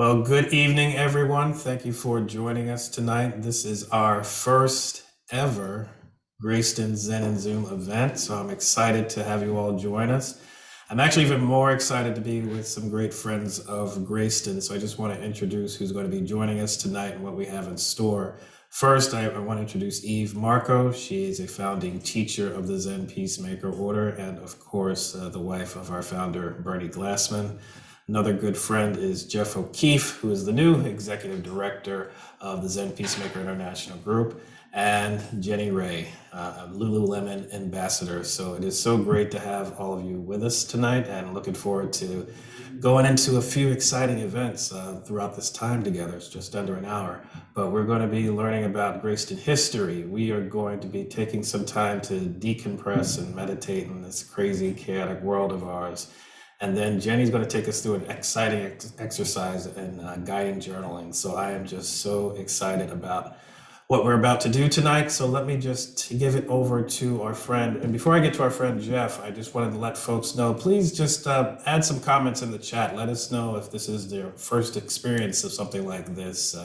Well, good evening, everyone. Thank you for joining us tonight. This is our first ever Greyston Zen and Zoom event, so I'm excited to have you all join us. I'm actually even more excited to be with some great friends of Greyston, so I just want to introduce who's going to be joining us tonight and what we have in store. First, I want to introduce Eve Marco. She is a founding teacher of the Zen Peacemaker Order and, of course, the wife of our founder, Bernie Glassman. Another good friend is Jeff O'Keefe, who is the new executive director of the Zen Peacemaker International Group, and Jenny Ray, Lululemon ambassador. So it is so great to have all of you with us tonight, and looking forward to going into a few exciting events throughout this time together. It's just under an hour, but we're going to be learning about Greyston history. We are going to be taking some time to decompress and meditate in this crazy, chaotic world of ours. And then Jenny's going to take us through an exciting exercise in guiding journaling. So I am just so excited about what we're about to do tonight. So let me just give it over to our friend. And before I get to our friend Jeff, I just wanted to let folks know, please just add some comments in the chat. Let us know if this is their first experience of something like this.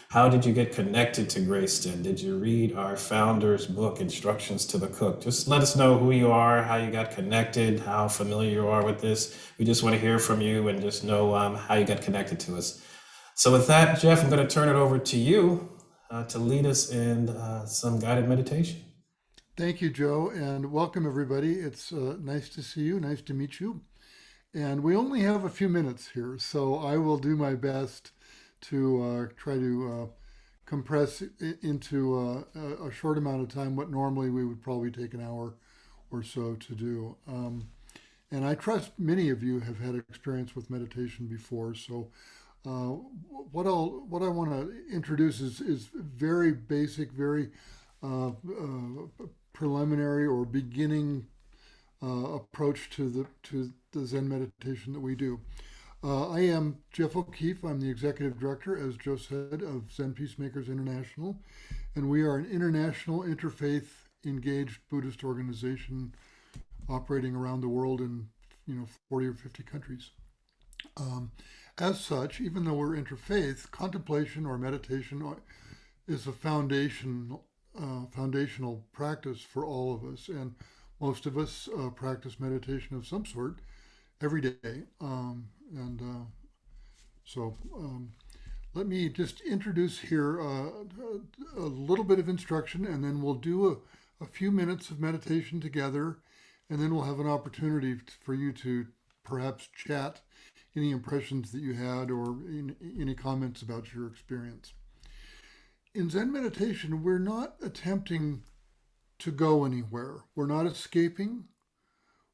How did you get connected to Greyston? Did you read our founder's book, Instructions to the Cook? Just let us know who you are, how you got connected, how familiar you are with this. We just want to hear from you and just know how you got connected to us. So with that, Jeff, I'm going to turn it over to you to lead us in some guided meditation. Thank you, Joe, and welcome everybody. It's nice to see you, nice to meet you. And we only have a few minutes here, so I will do my best to try to compress into a short amount of time what normally we would probably take an hour or so to do. And I trust many of you have had experience with meditation before, so uh, what I want to introduce is very basic, very preliminary or beginning approach to the Zen meditation that we do. I am Jeff O'Keefe. I'm the executive director, as Joe said, of Zen Peacemakers International, and we are an international interfaith engaged Buddhist organization operating around the world in 40 or 50 countries. Um, as such, even though we're interfaith, contemplation or meditation is a foundational practice for all of us, and most of us practice meditation of some sort every day. And so, let me just introduce here a little bit of instruction, and then we'll do a few minutes of meditation together, and then we'll have an opportunity for you to perhaps chat any impressions that you had or any comments about your experience. In Zen meditation, we're not attempting to go anywhere. We're not escaping.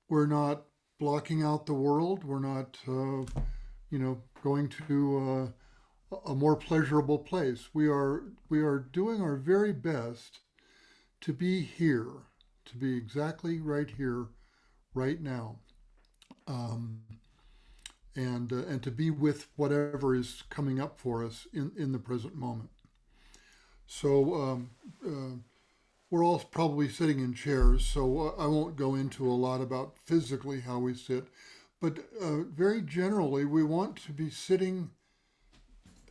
We're not blocking out the world. We're not, going to a more pleasurable place. We are doing our very best to be here, to be exactly right here, right now, um, and to be with whatever is coming up for us in the present moment. So we're all probably sitting in chairs, so I won't go into a lot about physically how we sit, but very generally, we want to be sitting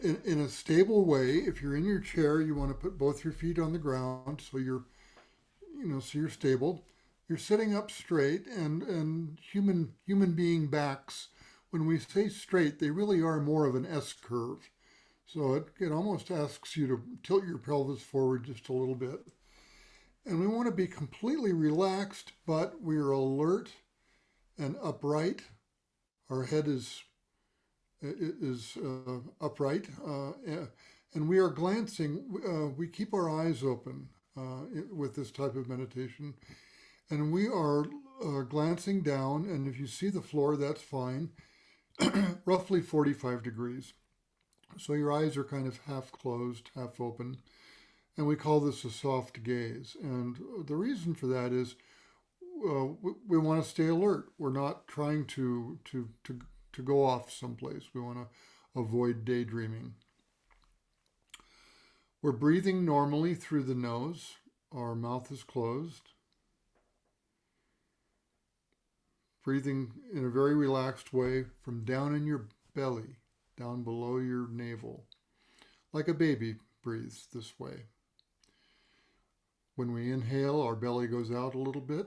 in a stable way. If you're in your chair, you want to put both your feet on the ground so you're stable. You're sitting up straight, and human being backs. When we say straight, they really are more of an S curve. So it almost asks you to tilt your pelvis forward just a little bit. And we want to be completely relaxed, but we are alert and upright. Our head is upright, and we are glancing. We keep our eyes open with this type of meditation, and we are glancing down. And if you see the floor, that's fine. Roughly 45 degrees. So your eyes are kind of half closed, half open, and we call this a soft gaze. And the reason for that is we want to stay alert. We're not trying to go off someplace. We want to avoid daydreaming. We're breathing normally through the nose. Our mouth is closed. Breathing in a very relaxed way from down in your belly, down below your navel, like a baby breathes this way. When we inhale, our belly goes out a little bit,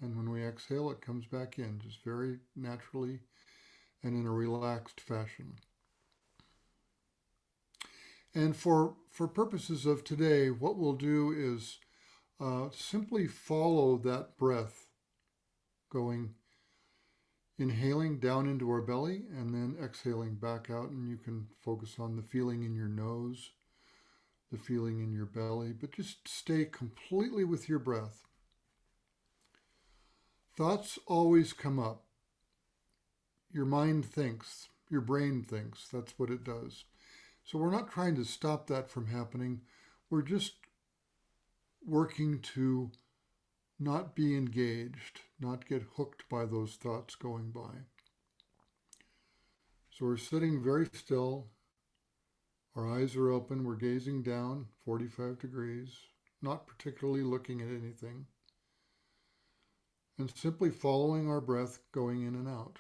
and when we exhale, it comes back in, just very naturally and in a relaxed fashion. And for purposes of today, what we'll do is simply follow that breath going, inhaling down into our belly and then exhaling back out. And you can focus on the feeling in your nose, the feeling in your belly, but just stay completely with your breath. Thoughts always come up. Your mind thinks, your brain thinks, that's what it does. So we're not trying to stop that from happening. We're just working to not be engaged, not get hooked by those thoughts going by. So we're sitting very still. Our eyes are open. We're gazing down 45 degrees, not particularly looking at anything, and simply following our breath going in and out.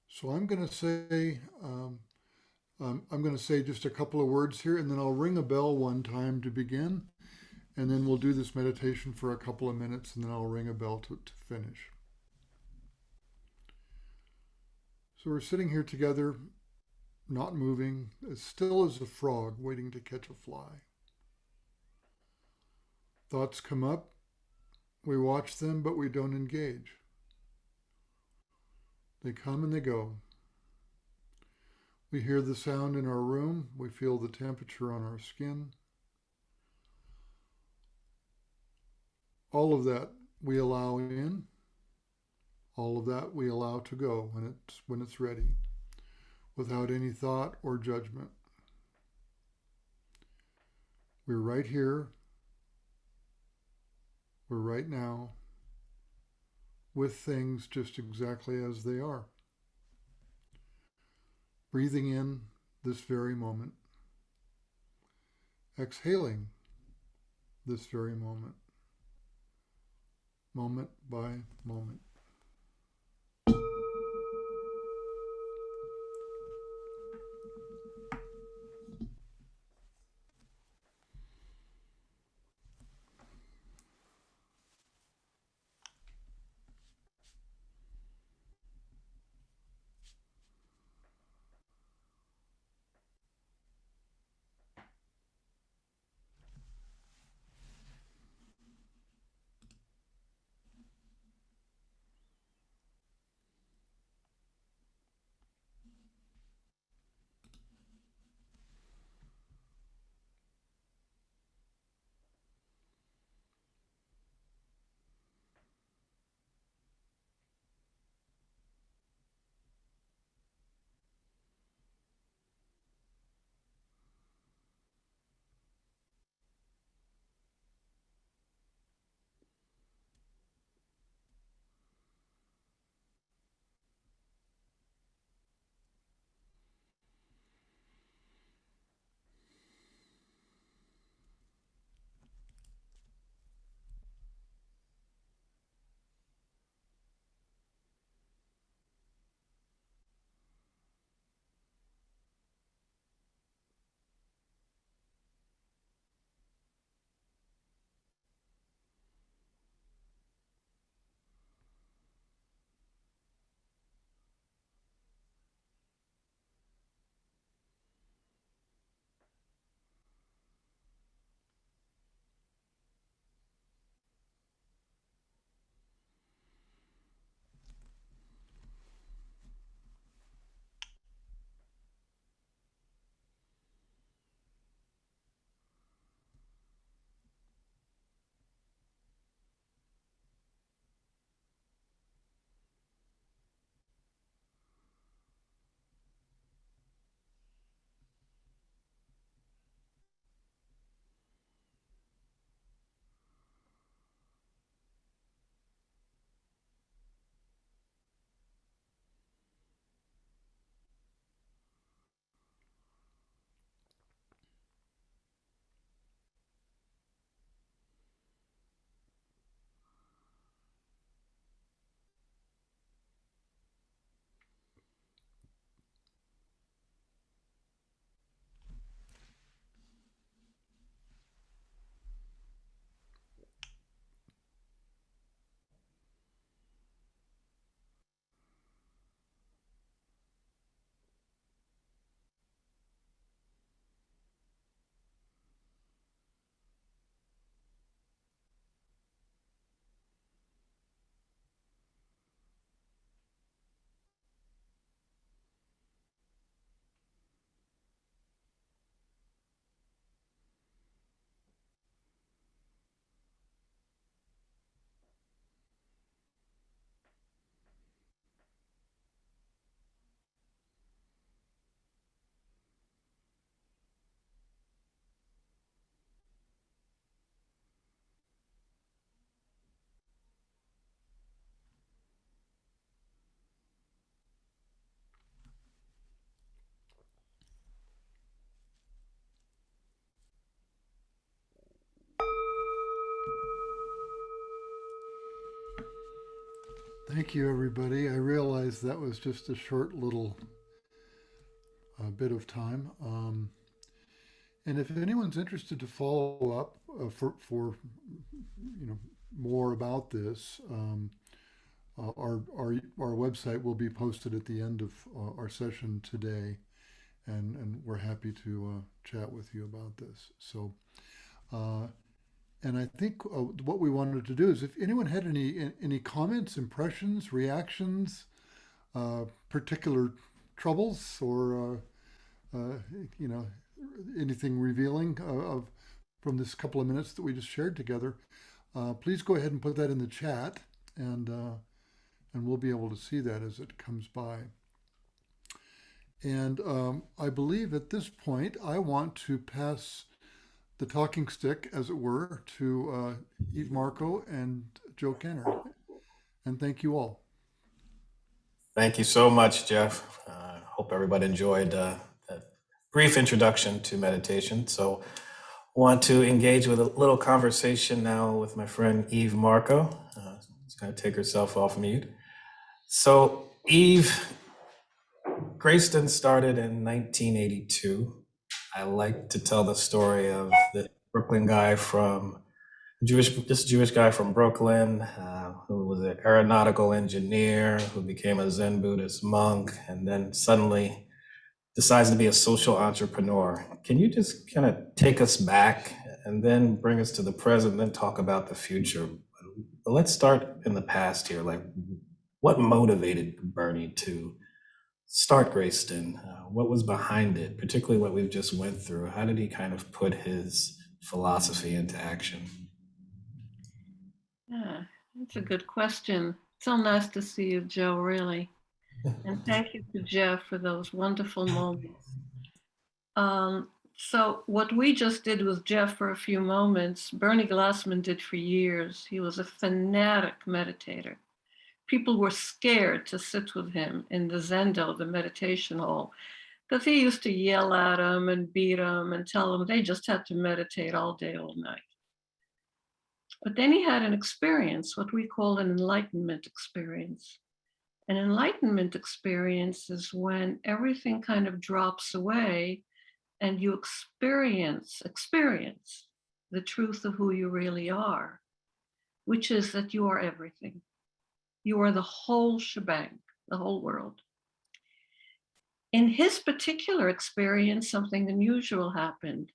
So I'm going to say just a couple of words here, and then I'll ring a bell one time to begin, and then we'll do this meditation for a couple of minutes, and then I'll ring a bell to finish. So we're sitting here together, not moving, as still as a frog waiting to catch a fly. Thoughts come up, we watch them, but we don't engage. They come and they go. We hear the sound in our room. We feel the temperature on our skin. All of that we allow in. All of that we allow to go when it's ready, without any thought or judgment. We're right here. We're right now, with things just exactly as they are. Breathing in this very moment. Exhaling this very moment. Moment by moment. Thank you, everybody. I realize that was just a short little bit of time. And if anyone's interested to follow up for more about this, our website will be posted at the end of our session today, and we're happy to chat with you about this. So, uh, and I think what we wanted to do is, if anyone had any comments, impressions, reactions, particular troubles, or uh, you know anything revealing of from this couple of minutes that we just shared together, please go ahead and put that in the chat, and we'll be able to see that as it comes by. And I believe at this point I want to pass the talking stick, as it were, to Eve Marco and Joe Kenner. And thank you all. Thank you so much, Jeff. Hope everybody enjoyed that brief introduction to meditation. So, want to engage with a little conversation now with my friend Eve Marco. She's going to take herself off mute. So, Eve, Grayston started in 1982. I like to tell the story of the Brooklyn guy from this Jewish guy from Brooklyn, who was an aeronautical engineer, who became a Zen Buddhist monk, and then suddenly decides to be a social entrepreneur. Can you just kind of take us back and then bring us to the present, and then talk about the future? But let's start in the past here. Like, what motivated Bernie to start Grayston? What was behind it, particularly what we've just went through? How did he kind of put his philosophy into action? Yeah, that's a good question. So nice to see you, Joe, really. And thank you to Jeff for those wonderful moments. So what we just did with Jeff for a few moments, Bernie Glassman did for years. He was a fanatic meditator. People were scared to sit with him in the Zendo, the meditation hall, because he used to yell at them and beat them and tell them they just had to meditate all day, all night. But then he had an experience, what we call an enlightenment experience. An enlightenment experience is when everything kind of drops away and you experience the truth of who you really are, which is that you are everything. You are the whole shebang, the whole world. In his particular experience, something unusual happened.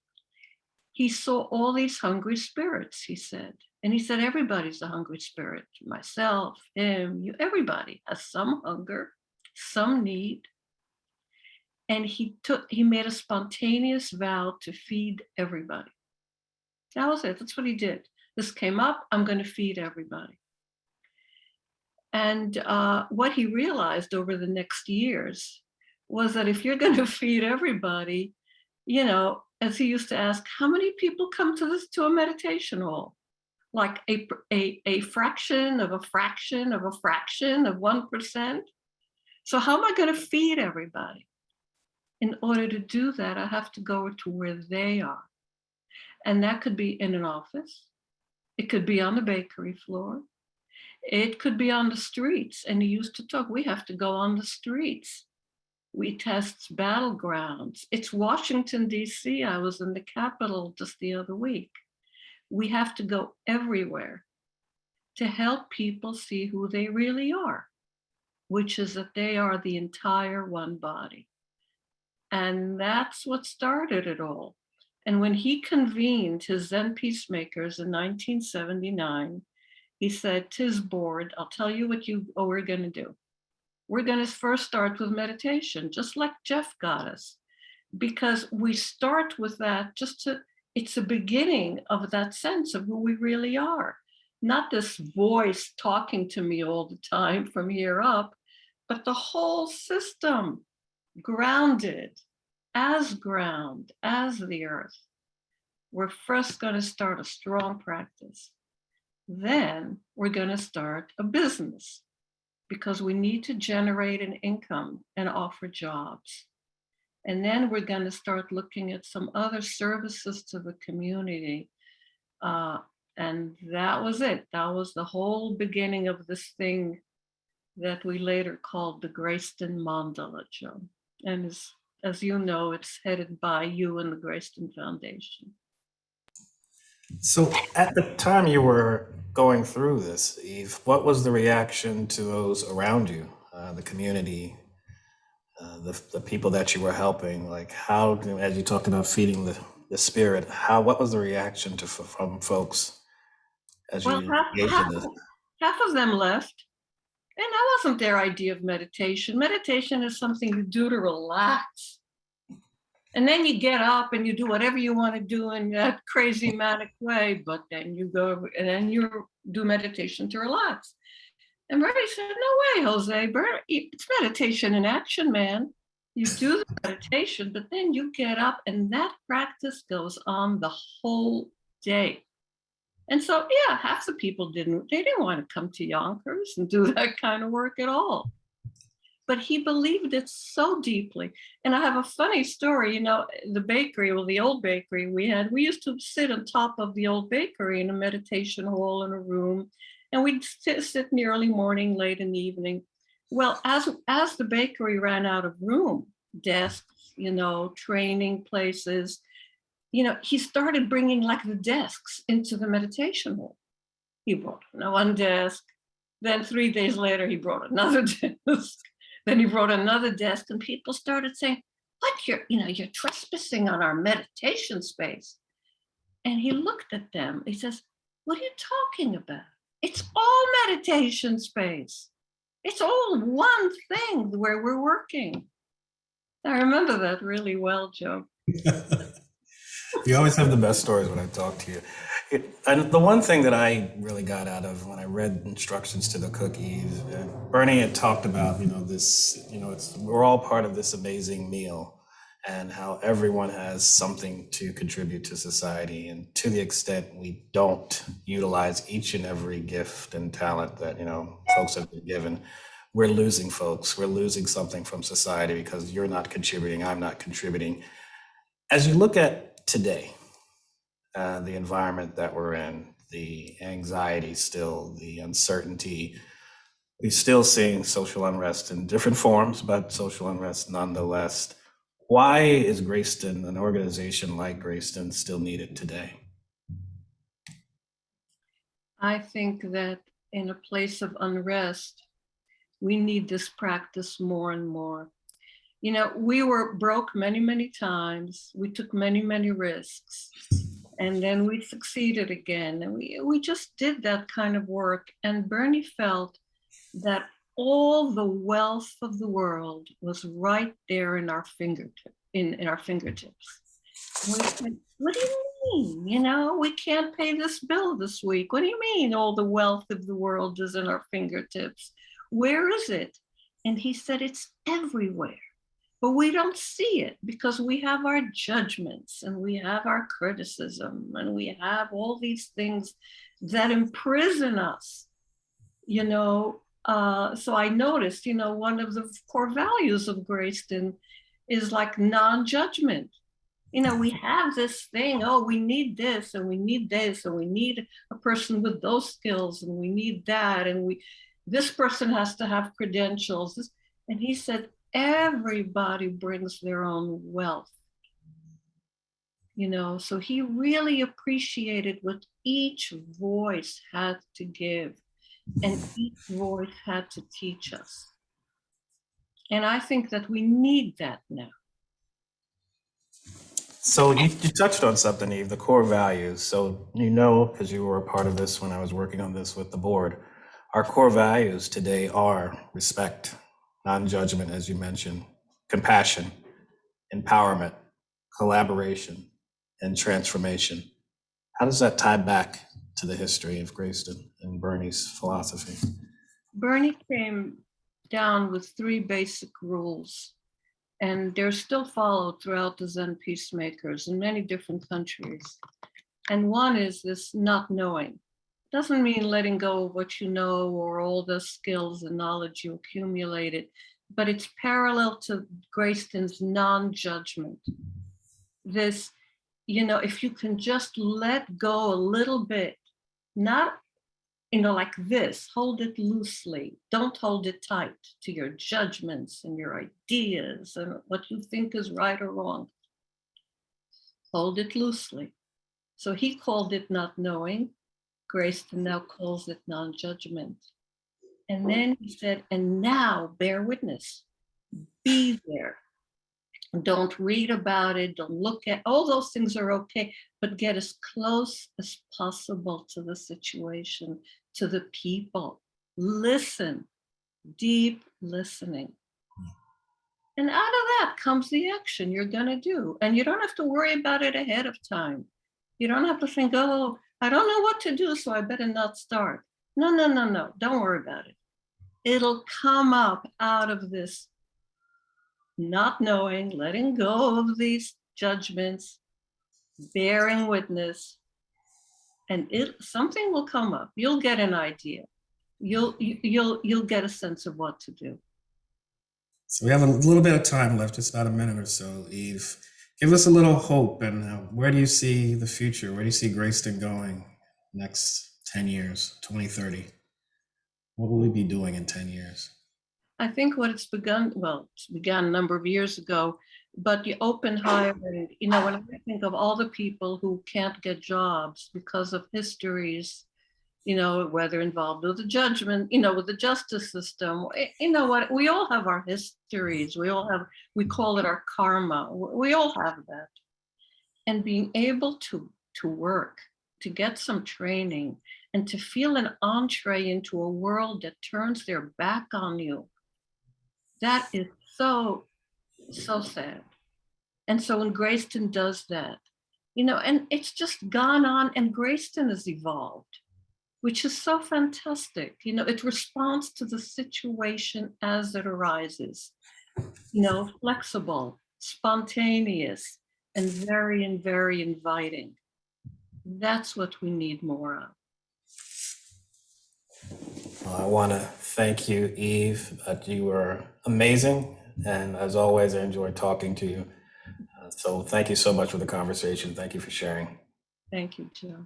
He saw all these hungry spirits, he said. And he said, everybody's a hungry spirit. Myself, him, you, everybody has some hunger, some need. And he made a spontaneous vow to feed everybody. That was it. That's what he did. This came up, I'm going to feed everybody. And what he realized over the next years was that if you're going to feed everybody, as he used to ask, how many people come to a meditation hall? Like a fraction of a fraction of a fraction of 1%. So how am I going to feed everybody? In order to do that, I have to go to where they are. And that could be in an office. It could be on the bakery floor. It could be on the streets. And he used to talk, we have to go on the streets. We test battlegrounds. It's Washington, D.C. I was in the Capitol just the other week. We have to go everywhere to help people see who they really are, which is that they are the entire one body. And that's what started it all. And when he convened his Zen peacemakers in 1979, he said, "'Tis board, I'll tell you what we're going to do. We're going to first start with meditation, just like Jeff got us, because we start with that it's a beginning of that sense of who we really are. Not this voice talking to me all the time from here up, but the whole system grounded as ground, as the earth. We're first going to start a strong practice. Then we're going to start a business because we need to generate an income and offer jobs. And then we're going to start looking at some other services to the community. And that was it. That was the whole beginning of this thing that we later called the Grayston Mandala, Joe. And as you know, it's headed by you and the Grayston Foundation. So at the time you were going through this, Eve, what was the reaction to those around you, the community, the people that you were helping? Like how, as you talked about feeding the spirit, what was the reaction from folks as Well, you engaged in this? half of them left. And that wasn't their idea of meditation. Meditation is something you do to relax. And then you get up and you do whatever you want to do in that crazy manic way, but then you go and then you do meditation to relax. And Bernie said, "No way, Jose. It's meditation in action, man. You do the meditation, but then you get up and that practice goes on the whole day." And so, yeah, half the people they didn't want to come to Yonkers and do that kind of work at all. But he believed it so deeply. And I have a funny story, the bakery, well, the old bakery we used to sit on top of the old bakery in a meditation hall in a room. And we'd sit in the early morning, late in the evening. Well, as the bakery ran out of room, desks, training places, he started bringing like the desks into the meditation hall. He brought one desk. Then 3 days later, he brought another desk. Then he brought another desk, and people started saying, "What, you're trespassing on our meditation space." And he looked at them. He says, "What are you talking about? It's all meditation space. It's all one thing where we're working." I remember that really well, Joe. You always have the best stories when I talk to you. And the one thing that I really got out of when I read instructions to the cookies, Bernie had talked about, this, we're all part of this amazing meal and how everyone has something to contribute to society. And to the extent we don't utilize each and every gift and talent that, folks have been given, we're losing folks. We're losing something from society because you're not contributing, I'm not contributing. As you look at today, the environment that we're in, the anxiety still, the uncertainty, we're still seeing social unrest in different forms, but social unrest nonetheless. Why is Grayston, an organization like Grayston, still needed today? I think that in a place of unrest, we need this practice more and more. We were broke many, many times. We took many, many risks. And then we succeeded again. And we just did that kind of work. And Bernie felt that all the wealth of the world was right there in our fingertips. In our fingertips. And we said, "What do you mean? We can't pay this bill this week. What do you mean all the wealth of the world is in our fingertips? Where is it?" And he said, "It's everywhere. But we don't see it because we have our judgments and we have our criticism and we have all these things that imprison us, So I noticed, one of the core values of Grayston is like non-judgment. We have this thing, oh, we need this and we need this and we need a person with those skills and we need that and this person has to have credentials. And he said, everybody brings their own wealth, so he really appreciated what each voice had to give and each voice had to teach us. And I think that we need that now. So you touched on something, Eve, the core values. So because you were a part of this when I was working on this with the board, our core values today are respect, non-judgment, as you mentioned, compassion, empowerment, collaboration, and transformation. How does that tie back to the history of Grayston and Bernie's philosophy? Bernie came down with 3 basic rules, and they're still followed throughout the Zen peacemakers in many different countries. And one is this not knowing. Doesn't mean letting go of what you know or all the skills and knowledge you accumulated, but it's parallel to Grayston's non-judgment. This, if you can just let go a little bit, not like this, hold it loosely. Don't hold it tight to your judgments and your ideas and what you think is right or wrong. Hold it loosely. So he called it not knowing. Grayston now calls it non-judgment. And then he said, and now bear witness. Be there. Don't read about it. Don't look at, all those things are okay, but get as close as possible to the situation, to the people. Listen, deep listening. And out of that comes the action you're going to do. And you don't have to worry about it ahead of time. You don't have to think, oh, I don't know what to do, so I better not start. No. Don't worry about it. It'll come up out of this not knowing, letting go of these judgments, bearing witness, and something will come up. You'll get an idea. You'll get a sense of what to do. So we have a little bit of time left, just about a minute or so. Eve, give us a little hope, and where do you see the future? Where do you see Grayston going next 10 years, 2030? What will we be doing in 10 years? I think it's begun a number of years ago, but the open hiring, when I think of all the people who can't get jobs because of histories, whether involved with the judgment, with the justice system, what, we all have our histories. We call it our karma. We all have that. And being able to work, to get some training, and to feel an entree into a world that turns their back on you, that is so, so sad. And so when Grayston does that, and it's just gone on, and Grayston has evolved, which is so fantastic. It responds to the situation as it arises, flexible, spontaneous, and very, very inviting. That's what we need more of. Well, I want to thank you, Eve. You were amazing. And as always, I enjoyed talking to you. So thank you so much for the conversation. Thank you for sharing. Thank you, Joe.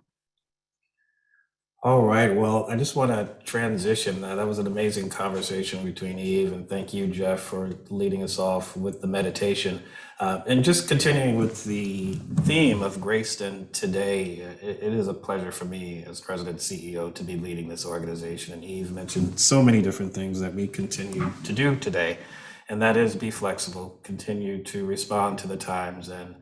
All right. Well, I just want to transition. That was an amazing conversation between Eve, and thank you, Jeff, for leading us off with the meditation. And just continuing with the theme of Grayston today, it is a pleasure for me as President and CEO to be leading this organization. And Eve mentioned so many different things that we continue to do today, and that is be flexible, continue to respond to the times. And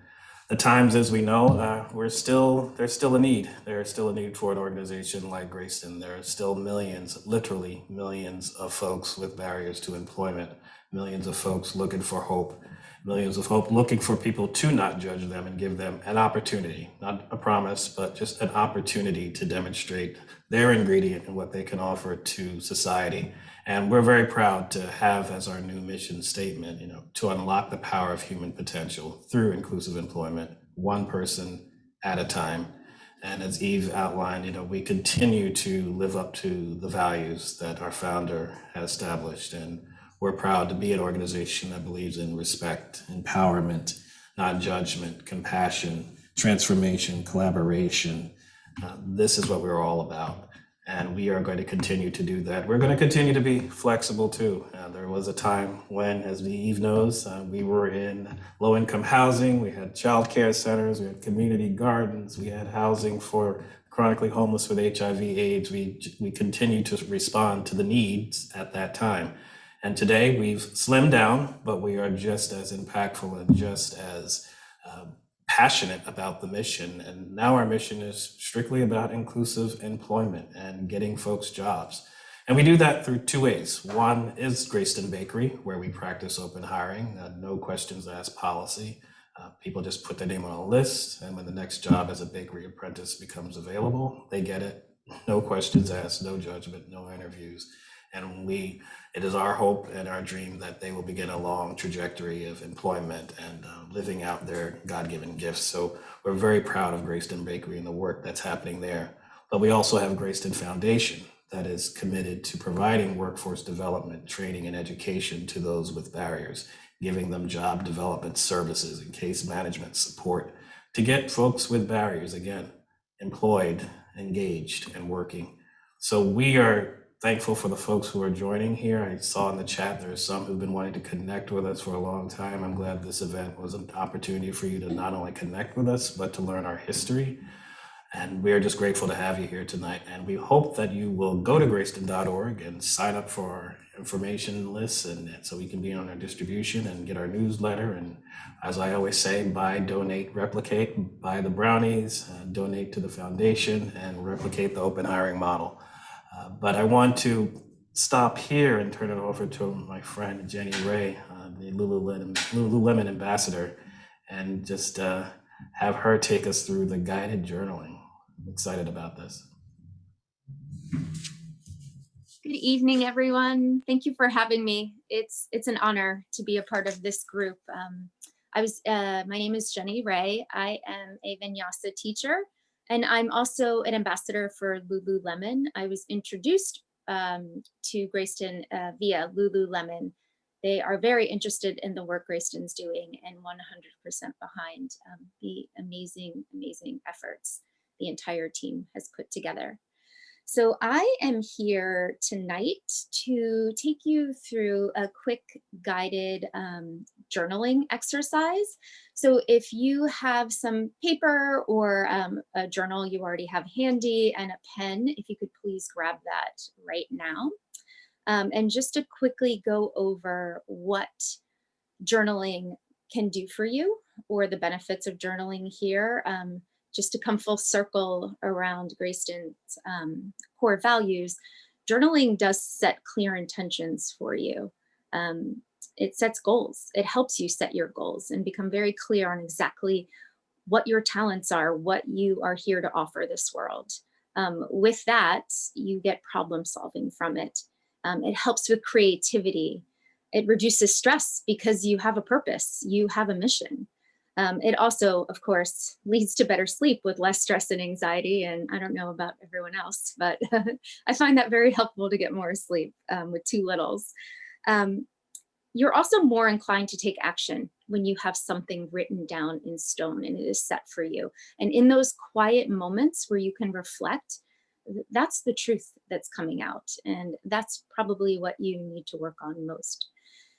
the times, as we know, there's still a need. There's still a need for an organization like Grayston. There are still millions, literally millions of folks with barriers to employment, millions of folks looking for hope, millions of hope looking for people to not judge them and give them an opportunity, not a promise, but just an opportunity to demonstrate their ingredient and what they can offer to society. And we're very proud to have as our new mission statement, to unlock the power of human potential through inclusive employment, one person at a time. And as Eve outlined, we continue to live up to the values that our founder has established. And we're proud to be an organization that believes in respect, empowerment, not judgment, compassion, transformation, collaboration. This is what we're all about. And we are going to continue to do that. We're going to continue to be flexible too. There was a time when, as Eve knows, we were in low-income housing. We had child care centers. We had community gardens. We had housing for chronically homeless with HIV/AIDS. We continue to respond to the needs at that time. And today we've slimmed down, but we are just as impactful and just as passionate about the mission. And now our mission is strictly about inclusive employment and getting folks jobs. And we do that through two ways. One is Grayston Bakery, where we practice open hiring, no questions asked policy. People just put their name on a list, and when the next job as a bakery apprentice becomes available, they get it. No questions asked, no judgment, no interviews. And it is our hope and our dream that they will begin a long trajectory of employment and living out their God-given gifts. So we're very proud of Grayston Bakery and the work that's happening there. But we also have Grayston Foundation that is committed to providing workforce development, training, and education to those with barriers, giving them job development services and case management support to get folks with barriers, again, employed, engaged, and working. So we are thankful for the folks who are joining here. I saw in the chat there are some who've been wanting to connect with us for a long time. I'm glad this event was an opportunity for you to not only connect with us, but to learn our history. And we are just grateful to have you here tonight. And we hope that you will go to Grayston.org and sign up for our information lists, and so we can be on our distribution and get our newsletter. And as I always say, buy, donate, replicate, buy the brownies, donate to the foundation, and replicate the open hiring model. But I want to stop here and turn it over to my friend Jenny Ray, the Lululemon ambassador, and just have her take us through the guided journaling. I'm excited about this. Good evening, everyone. Thank you for having me. It's an honor to be a part of this group. My name is Jenny Ray. I am a Vinyasa teacher, and I'm also an ambassador for Lululemon. I was introduced to Grayston via Lululemon. They are very interested in the work Grayston's doing and 100% behind the amazing, amazing efforts the entire team has put together. So I am here tonight to take you through a quick guided journaling exercise. So if you have some paper or a journal you already have handy and a pen, if you could please grab that right now. And just to quickly go over what journaling can do for you, or the benefits of journaling here. Just to come full circle around Grayston's core values, journaling does set clear intentions for you. It sets goals. It helps you set your goals and become very clear on exactly what your talents are, what you are here to offer this world. With that, you get problem solving from it. It helps with creativity. It reduces stress because you have a purpose, you have a mission. It also, of course, leads to better sleep with less stress and anxiety. And I don't know about everyone else, but I find that very helpful to get more sleep with two littles. You're also more inclined to take action when you have something written down in stone and it is set for you. And in those quiet moments where you can reflect, that's the truth that's coming out. And that's probably what you need to work on most.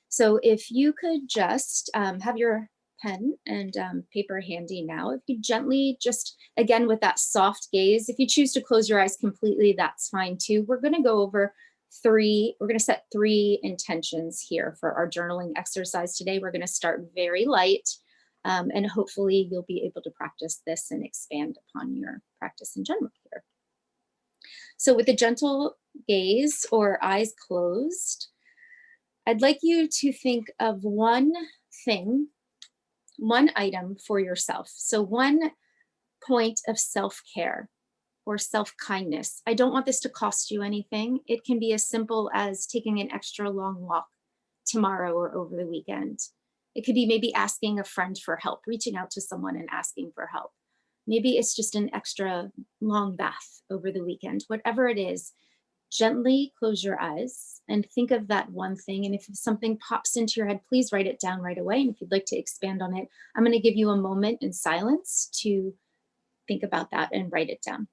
So if you could just have your pen and paper handy now, if you gently just, again, with that soft gaze, if you choose to close your eyes completely, that's fine too. We're going to go over we're going to set 3 intentions here for our journaling exercise today. We're going to start very light, and hopefully you'll be able to practice this and expand upon your practice in general here. So with a gentle gaze or eyes closed, I'd like you to think of one thing, one item for yourself. So one point of self-care or self-kindness. I don't want this to cost you anything. It can be as simple as taking an extra long walk tomorrow or over the weekend. It could be maybe asking a friend for help, reaching out to someone and asking for help. Maybe it's just an extra long bath over the weekend. Whatever it is, gently close your eyes and think of that one thing. And if something pops into your head, please write it down right away. And if you'd like to expand on it, I'm going to give you a moment in silence to think about that and write it down.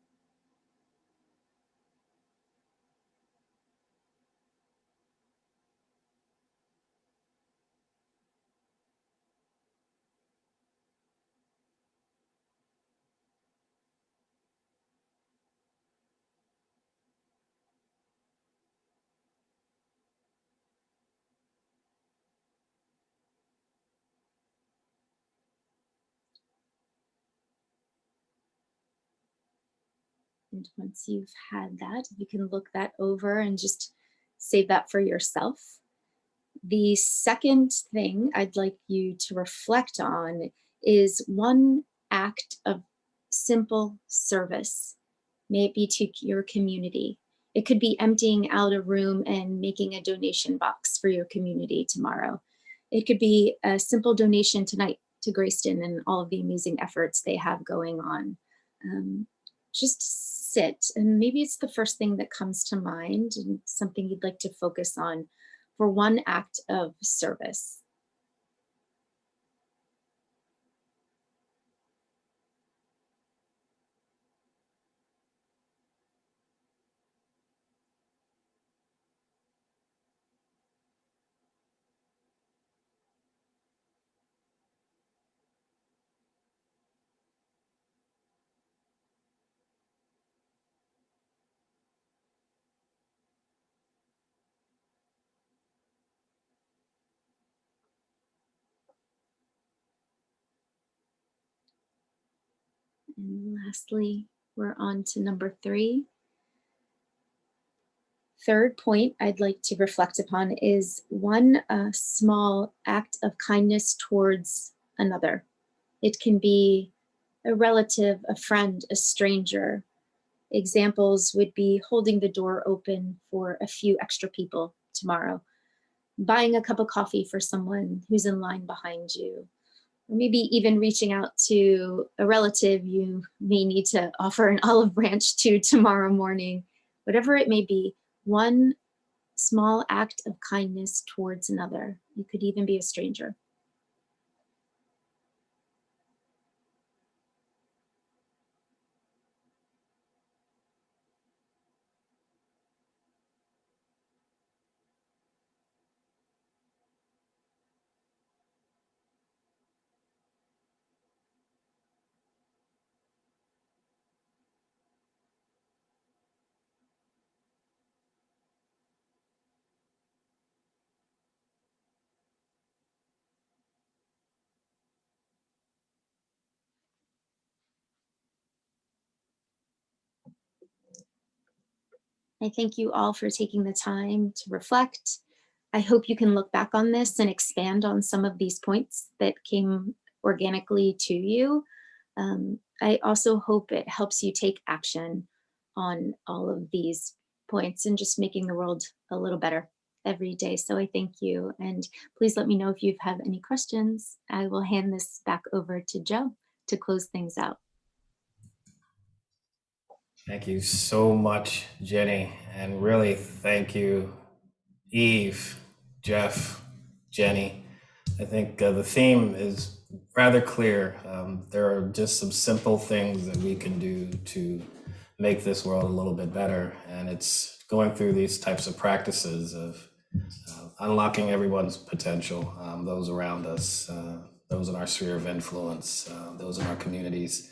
And once you've had that, you can look that over and just save that for yourself. The second thing I'd like you to reflect on is one act of simple service. May it be to your community. It could be emptying out a room and making a donation box for your community tomorrow. It could be a simple donation tonight to Grayston and all of the amazing efforts they have going on. Just sit, and maybe it's the first thing that comes to mind and something you'd like to focus on for one act of service. And lastly, we're on to number 3. Third point I'd like to reflect upon is one small act of kindness towards another. It can be a relative, a friend, a stranger. Examples would be holding the door open for a few extra people tomorrow, buying a cup of coffee for someone who's in line behind you, or maybe even reaching out to a relative you may need to offer an olive branch to tomorrow morning. Whatever it may be, one small act of kindness towards another. It could even be a stranger. I thank you all for taking the time to reflect. I hope you can look back on this and expand on some of these points that came organically to you. I also hope it helps you take action on all of these points and just making the world a little better every day. So I thank you. And please let me know if you have any questions. I will hand this back over to Joe to close things out. Thank you so much, Jenny. And really, thank you, Eve, Jeff, Jenny. I think the theme is rather clear. There are just some simple things that we can do to make this world a little bit better. And it's going through these types of practices of unlocking everyone's potential, those around us, those in our sphere of influence, those in our communities.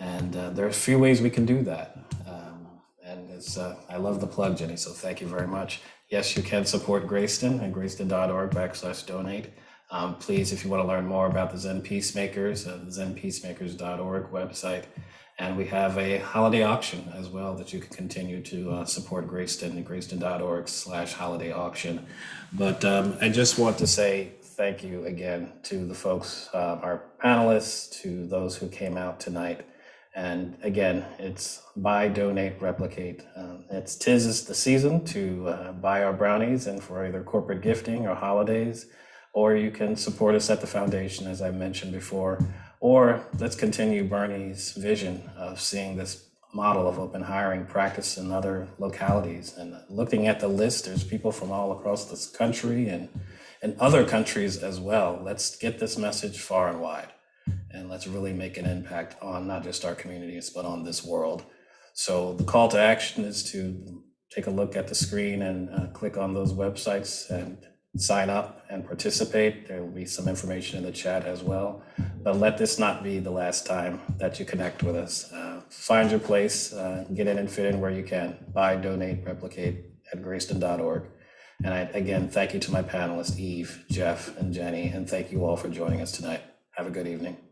And there are a few ways we can do that. And it's, I love the plug, Jenny, so thank you very much. Yes, you can support Grayston at grayston.org/donate. Please, if you want to learn more about the Zen Peacemakers, the zenpeacemakers.org website. And we have a holiday auction as well that you can continue to support Grayston at grayston.org/holiday auction. But I just want to say thank you again to the folks, our panelists, to those who came out tonight. And again, it's buy, donate, replicate. Tis the season to buy our brownies and for either corporate gifting or holidays, or you can support us at the foundation, as I mentioned before, or let's continue Bernie's vision of seeing this model of open hiring practice in other localities. And looking at the list, there's people from all across this country and other countries as well. Let's get this message far and wide. And let's really make an impact on not just our communities, but on this world. So the call to action is to take a look at the screen and click on those websites and sign up and participate. There will be some information in the chat as well. But let this not be the last time that you connect with us. Find your place, get in and fit in where you can. Buy, donate, replicate at grayston.org. And again, thank you to my panelists, Eve, Jeff, and Jenny, and thank you all for joining us tonight. Have a good evening.